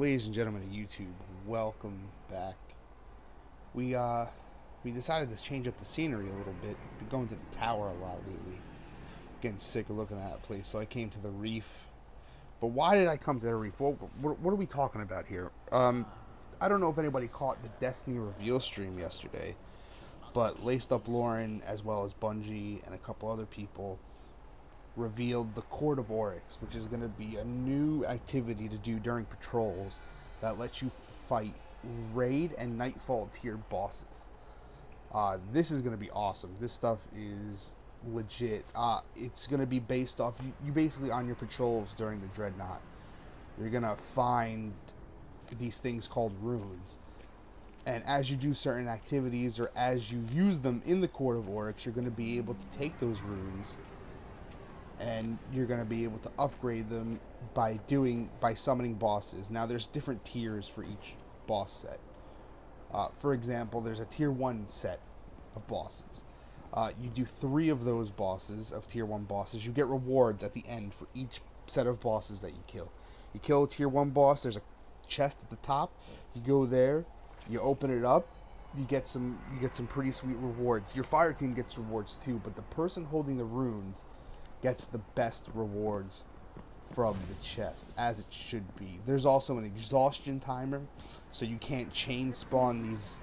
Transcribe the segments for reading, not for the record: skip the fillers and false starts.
Ladies and gentlemen of YouTube, welcome back. We decided to change up the scenery a little bit. Been going to the tower a lot lately. Getting sick of looking at that place, so I came to the reef. But why did I come to the reef? What are we talking about here? I don't know if anybody caught the Destiny reveal stream yesterday, but Laced Up Lauren, as well as Bungie and a couple other people, revealed the Court of Oryx, which is going to be a new activity to do during patrols that lets you fight raid and nightfall tier bosses. This is going to be awesome. This stuff is legit. It's going to be based off you basically on your patrols during the Dreadnought. You're going to find these things called runes, and as you do certain activities or as you use them in the Court of Oryx, you're going to be able to take those runes and you're going to be able to upgrade them by summoning bosses. Now there's different tiers for each boss set. For example, there's a tier 1 set of bosses. You do 3 of those bosses, of tier 1 bosses. You get rewards at the end for each set of bosses that you kill. You kill a tier 1 boss, there's a chest at the top. You go there, you open it up, you get some pretty sweet rewards. Your fire team gets rewards too, but the person holding the runes gets the best rewards from the chest, as it should be. There's also an exhaustion timer, so you can't chain spawn these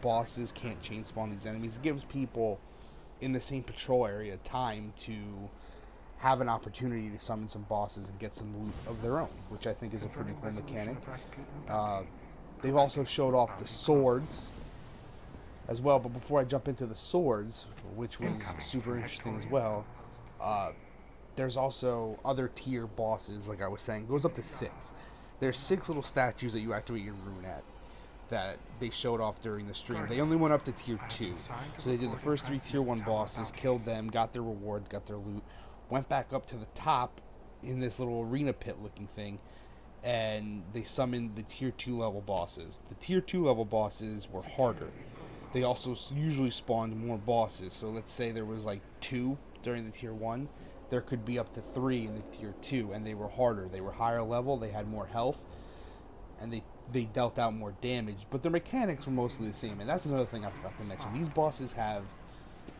bosses, can't chain spawn these enemies. It gives people in the same patrol area time to have an opportunity to summon some bosses and get some loot of their own, which I think is a pretty cool mechanic. They've also showed off the swords as well, but before I jump into the swords, which was super interesting as well, there's also other tier bosses, like I was saying. It goes up to 6. There's 6 little statues that you activate your rune at that they showed off during the stream. They only went up to tier 2. So they did the first 3 tier 1 bosses, killed them, got their rewards, got their loot, went back up to the top in this little arena pit looking thing, and they summoned the tier 2 level bosses. The tier 2 level bosses were harder. They also usually spawned more bosses. So let's say there was like 2 during the tier 1, there could be up to 3 in the tier 2, and they were harder. They were higher level, they had more health, and they dealt out more damage, but their mechanics were mostly the same. And that's another thing I forgot to mention. These bosses have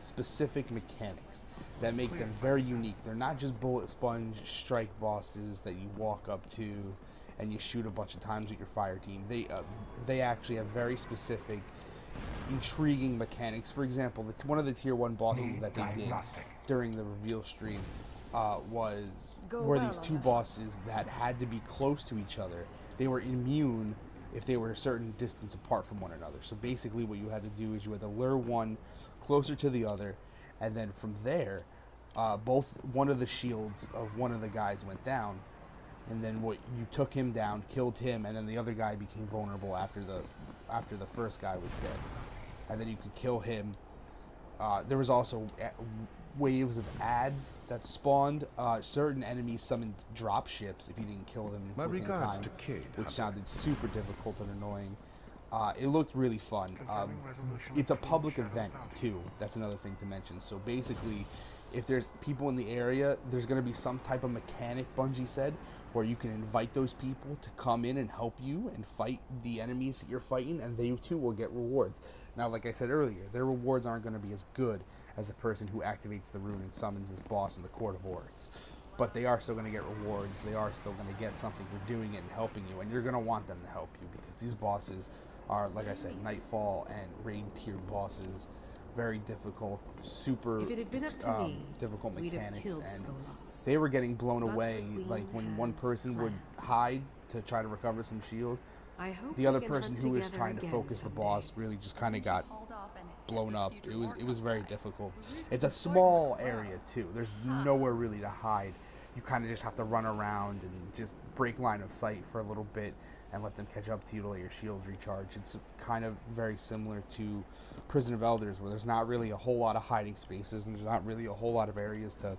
specific mechanics that make them very unique. They're not just bullet sponge strike bosses that you walk up to and you shoot a bunch of times with your fire team. They actually have very specific, intriguing mechanics. For example, one of the tier 1 bosses that they did during the reveal stream were these 2 bosses that had to be close to each other. They were immune if they were a certain distance apart from one another. So basically what you had to do is you had to lure one closer to the other, and then from there, one of the shields of one of the guys went down, and then you took him down, killed him, and then the other guy became vulnerable after the first guy was dead, and then you could kill him. There was also waves of ads that spawned. Certain enemies summoned drop ships if you didn't kill them within time, which sounded super difficult and annoying. It looked really fun. It's a public event too. That's another thing to mention. So basically, if there's people in the area, there's going to be some type of mechanic, Bungie said, where you can invite those people to come in and help you and fight the enemies that you're fighting, and they too will get rewards. Now, like I said earlier, their rewards aren't going to be as good as the person who activates the rune and summons his boss in the Court of Oryx, but they are still going to get rewards. They are still going to get something for doing it and helping you, and you're going to want them to help you, because these bosses are, like I said, nightfall and raid tier bosses. Very difficult, super difficult mechanics, and they were getting blown away. Like when one person would hide to try to recover some shield, the other person who was trying to focus the boss really just kind of got blown up. It was very difficult. It's a small area too. There's nowhere really to hide. You kind of just have to run around and just break line of sight for a little bit and let them catch up to you to let your shields recharge. It's kind of very similar to Prison of Elders, where there's not really a whole lot of hiding spaces and there's not really a whole lot of areas to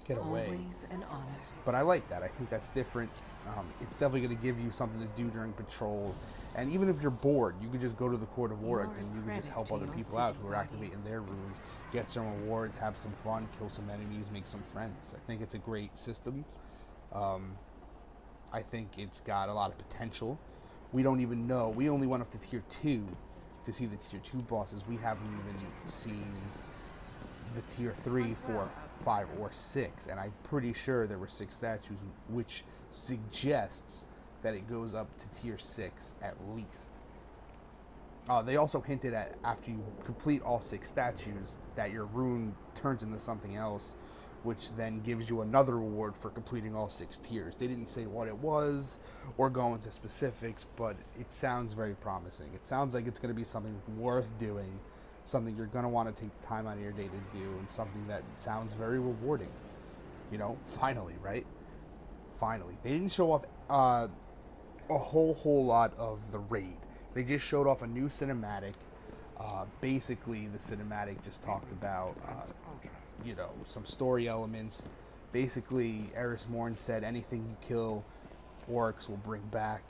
get away. But I like that. I think that's different. It's definitely going to give you something to do during patrols. And even if you're bored, you can just go to the Court of Oryx and you can just help other people out who are activating their runes, get some rewards, have some fun, kill some enemies, make some friends. I think it's a great system. I think it's got a lot of potential. We don't even know. We only went up to tier 2 to see the tier 2 bosses. We haven't even seen the tier 3, 4, 5, or 6. And I'm pretty sure there were 6 statues, which suggests that it goes up to tier 6 at least. They also hinted at, after you complete all 6 statues, that your rune turns into something else, which then gives you another reward for completing all 6 tiers. They didn't say what it was or go into specifics, but it sounds very promising. It sounds like it's going to be something worth doing, something you're going to want to take the time out of your day to do, and something that sounds very rewarding. You know, finally, right? Finally. They didn't show off a whole lot of the raid. They just showed off a new cinematic. Basically, the cinematic just talked about, you know, some story elements. Basically, Eris Morn said anything you kill, Oryx will bring back.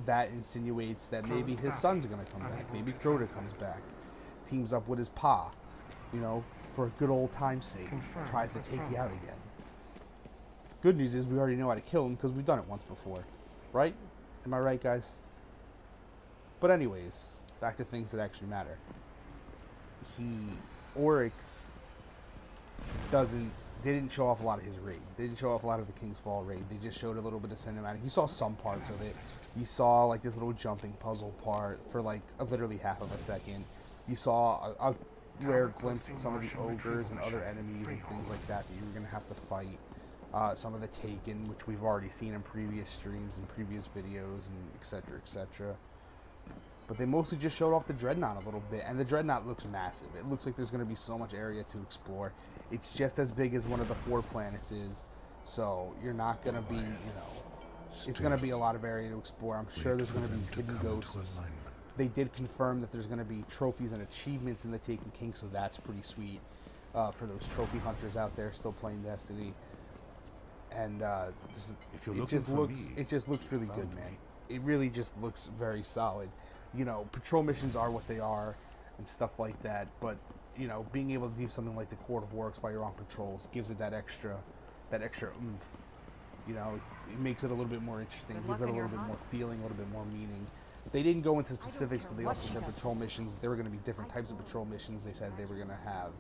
That insinuates that maybe his son's gonna come back. Maybe Crota comes back. Teams up with his pa. You know, for a good old time's sake. Tries to take you out again. Good news is we already know how to kill him because we've done it once before. Right? Am I right, guys? But anyways, back to things that actually matter. Oryx didn't show off a lot of his raid. They didn't show off a lot of the King's Fall raid. They just showed a little bit of cinematic. You saw some parts of it. You saw like this little jumping puzzle part for like literally half of a second. You saw a rare glimpse of some of the ogres and other enemies and things like that you were going to have to fight. Some of the Taken, which we've already seen in previous streams and previous videos, and etc., etc. But they mostly just showed off the Dreadnought a little bit, and the Dreadnought looks massive. It looks like there's going to be so much area to explore. It's just as big as one of the 4 planets is, so you're not going to be, you know, it's going to be a lot of area to explore. I'm sure there's going to be hidden ghosts. They did confirm that there's going to be trophies and achievements in the Taken King, so that's pretty sweet for those trophy hunters out there still playing Destiny. And it just looks really good, man. It really just looks very solid. You know, patrol missions are what they are and stuff like that, but you know, being able to do something like the Court of Oryx while you're on patrols gives it that extra oomph. You know, it makes it a little bit more interesting, gives it a little bit more feeling, a little bit more meaning. They didn't go into specifics, but they also said patrol missions, there were going to be different types of patrol missions. They said they were going to have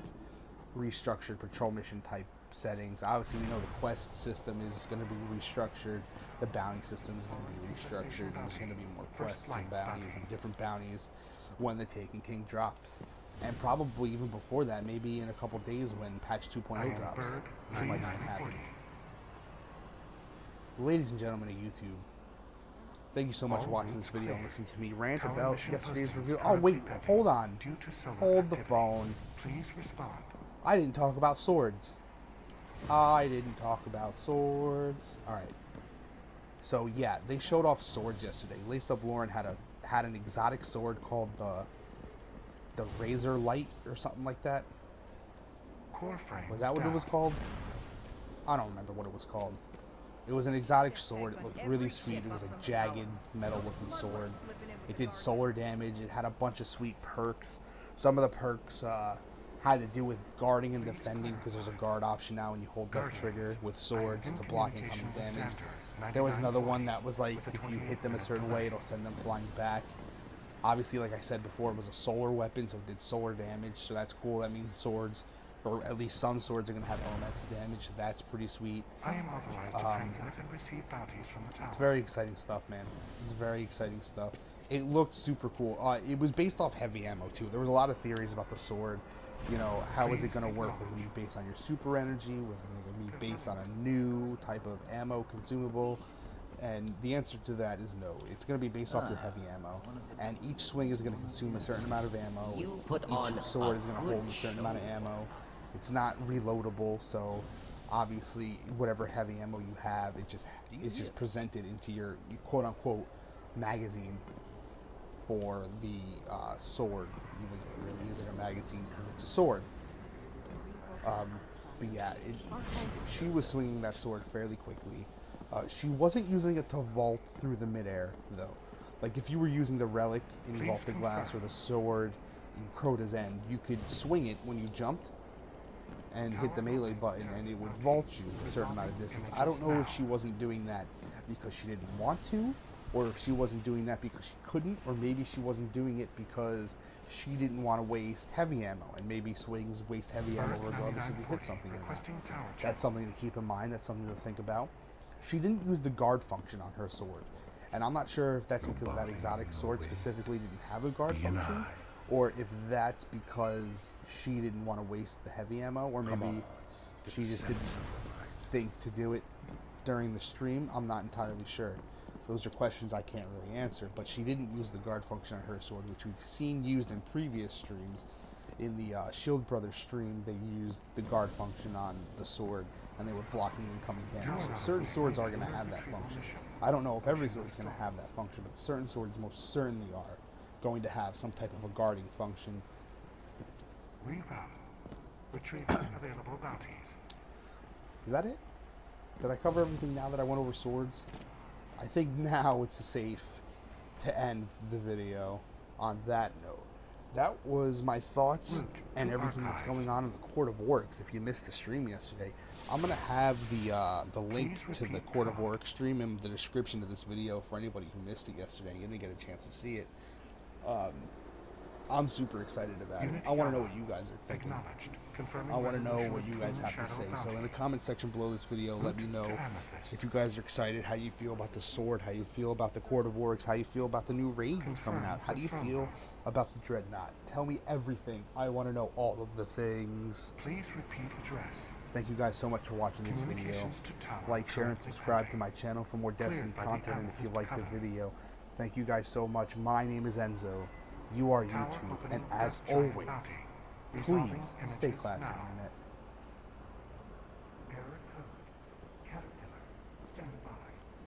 restructured patrol mission type settings. Obviously, we know the quest system is going to be restructured, the bounty system is going to be restructured, and there's going to be more quests and bounties and different bounties when the Taken King drops. And probably even before that, maybe in a couple days when patch 2.0 drops, it might even happen. Ladies and gentlemen of YouTube, thank you so much for watching this video and listening to me rant about yesterday's review. Oh wait, hold on. Hold the phone. Please respond. I didn't talk about swords. Alright. So yeah, they showed off swords yesterday. Laced Up Lauren had an exotic sword called the Razor Light or something like that. Was that what it was called? I don't remember what it was called. It was an exotic sword. It looked really sweet. It was a jagged metal looking sword. It did solar damage. It had a bunch of sweet perks. Some of the perks had to do with guarding and defending, because there's a guard option now when you hold that trigger with swords to block incoming damage. There was another one that was like, if you hit them a certain way, it'll send them flying back. Obviously, like I said before, it was a solar weapon, so it did solar damage, so that's cool. That means swords, or at least some swords, are going to have elemental damage, so that's pretty sweet. I am authorized to transact and receive bounties from the tower. It's very exciting stuff, man. It's very exciting stuff. It looked super cool. It was based off heavy ammo, too. There was a lot of theories about the sword. You know, how is it going to work? Was it going to be based on your super energy? Was it going to be based on a new type of ammo consumable? And the answer to that is no. It's going to be based off your heavy ammo. And each swing is going to consume a certain amount of ammo. Each sword is going to hold a certain amount of ammo. It's not reloadable, so obviously whatever heavy ammo you have, it's just presented into your quote-unquote magazine for the sword, even though it really isn't a magazine because it's a sword. But yeah, she was swinging that sword fairly quickly. She wasn't using it to vault through the midair, though. Like, if you were using the relic in Vault of Glass or the sword in Crota's End, you could swing it when you jumped, and hit the melee button, and it would vault you a certain amount of distance. I don't know if she wasn't doing that because she didn't want to, or if she wasn't doing that because she couldn't, or maybe she wasn't doing it because she didn't want to waste heavy ammo, and maybe swings waste heavy ammo regardless if you hit something or not. That's something to keep in mind. That's something to think about. She didn't use the guard function on her sword, and I'm not sure if that's because that exotic sword specifically didn't have a guard function, or if that's because she didn't want to waste the heavy ammo, or maybe she just didn't think to do it during the stream. I'm not entirely sure. Those are questions I can't really answer, but she didn't use the guard function on her sword, which we've seen used in previous streams. In the Shield Brothers stream, they used the guard function on the sword, and they were blocking incoming damage. So certain swords are going to have that function. I don't know if every sword is going to have that function, but certain swords most certainly are going to have some type of a guarding function. Reroute. Retrieve available bounties. Is that it? Did I cover everything now that I went over swords? I think now it's safe to end the video on that note. That was my thoughts and everything that's going on in the Court of Oryx. If you missed the stream yesterday, I'm going to have the link to the Court of Oryx stream in the description of this video for anybody who missed it yesterday and didn't get a chance to see it. I'm super excited about it. I want to know what you guys are thinking. I want to know what you guys have to say. So in the comment section below this video, let me know if you guys are excited, how you feel about the sword, how you feel about the Court of Oryx, how you feel about the new raid that's coming out, how do you feel about the Dreadnought. Tell me everything. I want to know all of the things. Please repeat address. Thank you guys so much for watching this video. Like, share, and subscribe to my channel for more Destiny content, and if you like the video, thank you guys so much. My name is Enzo. You are YouTube, and as always, please stay classy, Internet. Error code. Caterpillar. Stand by.